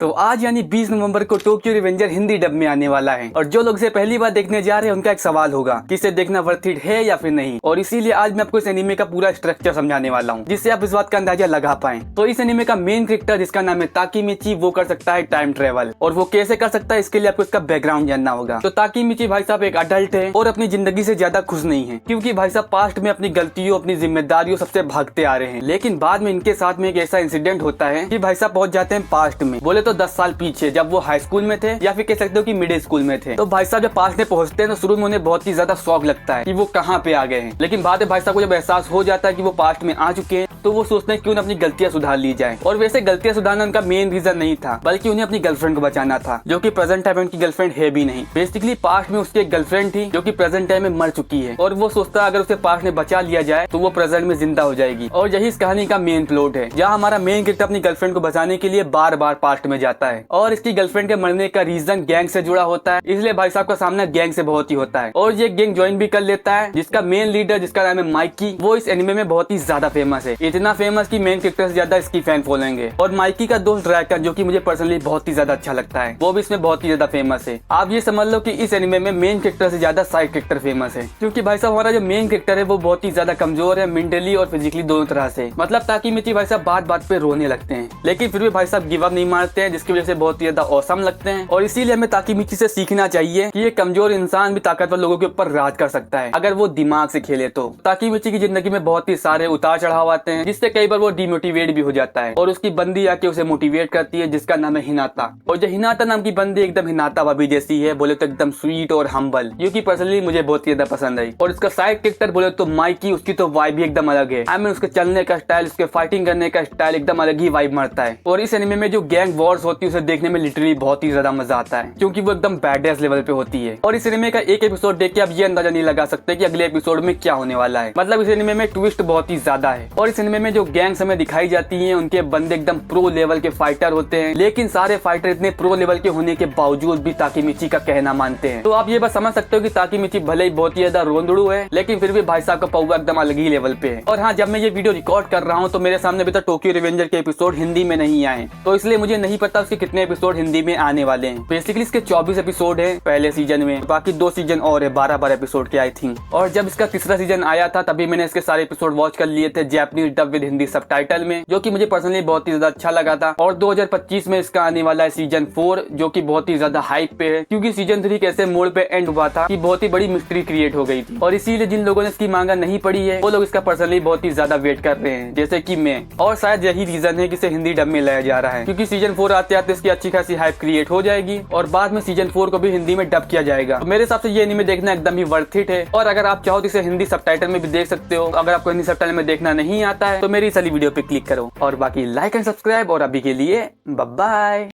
तो आज यानी 20 नवंबर को टोक्यो रिवेंजर हिंदी डब में आने वाला है और जो लोग इसे पहली बार देखने जा रहे हैं उनका एक सवाल होगा कि इसे देखना वर्थ इट है या फिर नहीं। और इसीलिए आज मैं आपको इस एनीमे का पूरा स्ट्रक्चर समझाने वाला हूँ जिससे आप इस बात का अंदाजा लगा पाएं। तो इस एनीमे का मेन कैरेक्टर जिसका नाम है ताकीमिची, वो कर सकता है टाइम ट्रेवल। और वो कैसे कर सकता है इसके लिए आपको इसका बैकग्राउंड जानना होगा। तो ताकीमिची भाई साहब एक अडल्ट है और अपनी जिंदगी से ज्यादा खुश नहीं है क्योंकि भाई साहब पास्ट में अपनी गलतियों, अपनी जिम्मेदारियों सबसे भागते आ रहे हैं। लेकिन बाद में इनके साथ में एक ऐसा इंसिडेंट होता है कि भाई साहब पहुंच जाते हैं पास्ट में, बोले तो 10 साल पीछे, जब वो हाई स्कूल में थे या फिर कह सकते हो कि मिडिल स्कूल में थे। तो भाई साहब जब पास्ट में पहुंचते हैं तो शुरू में उन्हें बहुत ही ज्यादा शौक लगता है कि वो कहाँ पे आ गए हैं। लेकिन बाद में भाई साहब को जब एहसास हो जाता है कि वो पास्ट में आ चुके हैं तो वो सोचते हैं क्यों ना अपनी गलतियां सुधार ली जाए। और वैसे गलतियां सुधारना उनका मेन रीजन नहीं था, बल्कि उन्हें अपनी गर्लफ्रेंड को बचाना था, जो कि प्रेजेंट टाइम में उनकी गर्लफ्रेंड है भी नहीं। बेसिकली पास्ट में उसकी एक गर्लफ्रेंड थी जो कि प्रेजेंट टाइम में मर चुकी है और वो सोचता है अगर उसे पास्ट में बचा लिया जाए तो वो प्रेजेंट में जिंदा हो जाएगी। और यही इस कहानी का मेन प्लॉट है, जहाँ हमारा मेन कैरेक्टर अपनी गर्लफ्रेंड को बचाने के लिए बार बार पास्ट में जाता है। और इसकी गर्लफ्रेंड के मरने का रीजन गैंग से जुड़ा होता है, इसलिए भाई साहब का सामना गैंग से बहुत ही होता है। और ये गैंग ज्वाइन भी कर लेता है जिसका मेन लीडर, जिसका नाम है माइकी, वो इस एनिमे में बहुत ही ज्यादा फेमस है। इतना फेमस कि मेन कैरेक्टर से ज्यादा इसकी फैन फॉलोइंग है। और माइकी का दोस्त ड्रैकन, जो कि मुझे पर्सनली बहुत ही ज्यादा अच्छा लगता है, वो भी इसमें बहुत ही ज्यादा फेमस है। आप ये समझ लो कि इस एनिमे में मेन कैरेक्टर से ज्यादा साइड कैरेक्टर फेमस है, क्योंकि भाई साहब हमारा जो मेन कैरेक्टर है वो बहुत ही ज्यादा कमजोर है, मेंटली और फिजिकली दोनों तरह से। मतलब ताकीमिची भाई साहब बात बात पे रोने लगते हैं, लेकिन फिर भी भाई साहब गिव अप नहीं मारते हैं, जिसकी वजह से बहुत ही ज्यादा औसम लगते हैं। और इसीलिए हमें ताकीमिची से सीखना चाहिए कि ये कमजोर इंसान भी ताकतवर लोगों के ऊपर राज कर सकता है अगर वो दिमाग से खेले तो। ताकीमिची की जिंदगी में बहुत ही सारे उतार चढ़ाव आते हैं, जिससे कई बार वो डिमोटिवेट भी हो जाता है। और उसकी बंदी आके उसे मोटिवेट करती है, जिसका नाम है हिनाता। और जो हिनाता नाम की बंदी एकदम हिनाता भाभी जैसी है, बोले तो एकदम स्वीट और हम्बल, जो कि पर्सनली मुझे बहुत ही ज्यादा पसंद आई। और इसका साइड कैरेक्टर बोले तो माइकी, उसकी तो वाइब भी एकदम अलग है। आई मीन उसके चलने का स्टाइल, उसके फाइटिंग करने का स्टाइल एकदम अलग ही वाइब मारता है। और इस एनिमे में जो गैंग वॉर्स होती है उसे देखने में लिटरली बहुत ही ज्यादा मजा आता है, क्योंकि वो एकदम बैडेस लेवल पे होती है। और इस एनिमे का एक एपिसोड देख के आप ये अंदाजा नहीं लगा सकते कि अगले एपिसोड में क्या होने वाला है। मतलब इस एनिमे में ट्विस्ट बहुत ही ज्यादा है। और इस एनिमे में जो गैंग्स हमें दिखाई जाती हैं उनके बंदे एकदम प्रो लेवल के फाइटर होते हैं, लेकिन सारे फाइटर इतने प्रो लेवल के होने के बावजूद भी ताकीमिची का कहना मानते हैं। तो आप ये बस समझ सकते हो कि ताकीमिची भले ही बहुत ही ज्यादा रोंदड़ू है, लेकिन फिर भी भाई साहब का पौवा एकदम अलग ही लेवल पे है। और हाँ, जब मैं ये वीडियो रिकॉर्ड कर रहा हूँ तो मेरे सामने अभी तक टोक्यो रिवेंजर के एपिसोड हिंदी में नहीं आए, तो इसलिए मुझे नहीं पता उसके कितने एपिसोड हिंदी में आने वाले हैं। बेसिकली इसके 24 एपिसोड है पहले सीजन में, बाकी 2 सीजन और है 12 एपिसोड के आई थिंक। और जब इसका तीसरा सीजन आया था तभी मैंने इसके सारे एपिसोड वॉच कर लिए थे Japanese dub with Hindi subtitle में, जो कि मुझे पर्सनली बहुत ही ज्यादा अच्छा लगा था। और 2025 में इसका आने वाला है सीजन 4, जो कि बहुत ही ज्यादा हाइप पे है, क्योंकि सीजन 3 कैसे मोड़ पे एंड हुआ था कि बहुत ही बड़ी मिस्ट्री क्रिएट हो गई थी। और इसीलिए जिन लोगों ने इसकी मांगा नहीं पड़ी है वो लोग इसका पर्सनली बहुत ही ज्यादा वेट कर रहे हैं, जैसे कि मैं। और शायद यही रीजन है कि इसे हिंदी डब में लाया जा रहा है, क्योंकि सीजन 4 आते आते इसकी अच्छी खासी हाइप क्रिएट हो जाएगी और बाद में सीजन 4 को भी हिंदी में डब किया जाएगा। तो मेरे हिसाब से ये एनीमे देखना एकदम ही वर्थ इट है। और अगर आप चाहो तो इसे हिंदी सबटाइटल में भी देख सकते हो। अगर आपको हिंदी सबटाइटल में देखना नहीं आता है तो मेरी इस वाली वीडियो पे क्लिक करो और बाकी लाइक एंड सब्सक्राइब। और अभी के लिए बाय बाय।